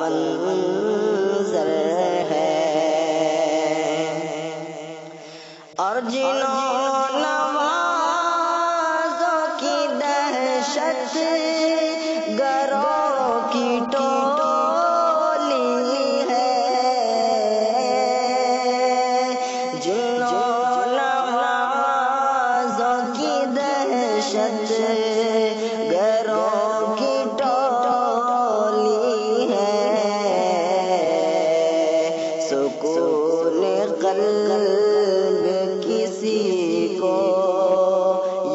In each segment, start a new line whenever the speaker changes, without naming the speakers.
منظر ہے، اور جنوں نوازوں کی دہشت گروں کی ٹولی ہے، جنوں نوازوں کی دہشت گروں کی ٹولی ہے، سکون قلب کسی کو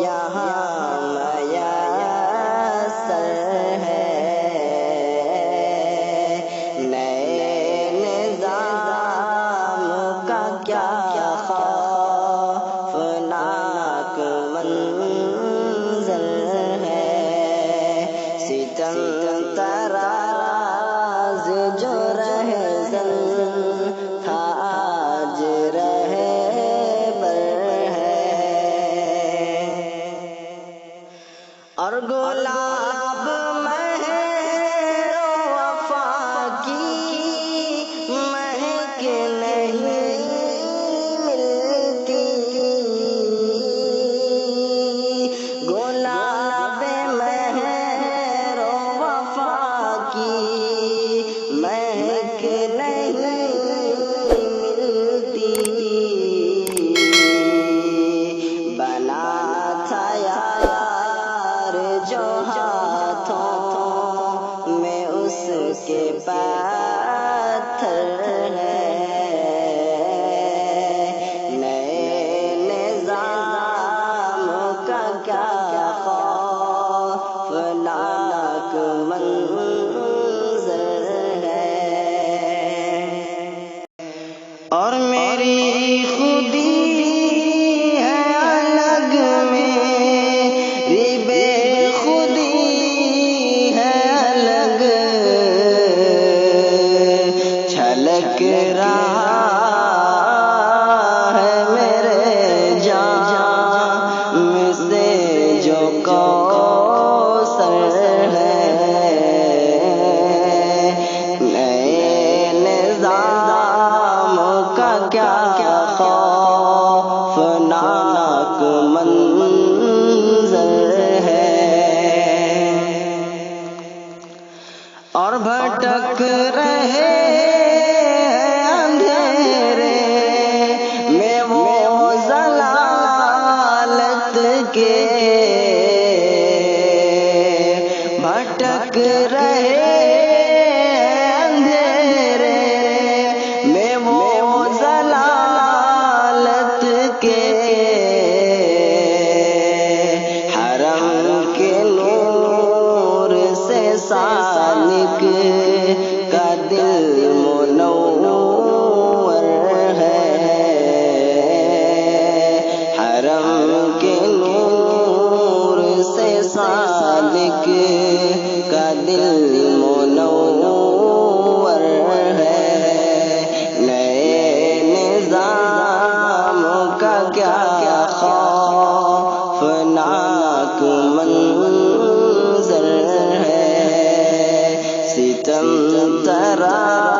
یہاں میسر ہے، نئے نظام کا کیا خوفناک منظر ہے، ستم تراز جو رہزن تھا آج رہبر ہے، اور گلاب مہر و وفا کی مہک نہیں ملتی، گلاب مہر و وفا کی مہک نہیں ملتی، بنا تھا یار جو ہاتھوں میں اس کے پتھر ہے، نئے نظام کا کیا خوفناک منظر ہے، اور میری خودی ہے الگ میری بے خودی ہے الگ، چھلک رہا ہے میرے جام سے جو کوثر ہے، نئے نظام کا کیا خوفناک منظر ہے، اور بھٹک رہے اندھیرے میں وہ ضلالت کے، بھٹک رہے اندھیرے میں وہ ضلالت کے، حرم کے نور سے سالک کا دل منور ہے، حرم کے نور سے سالک کا دل منور ہے، نئے نظام کا کیا خوفناک منظر ہے، ستم تراز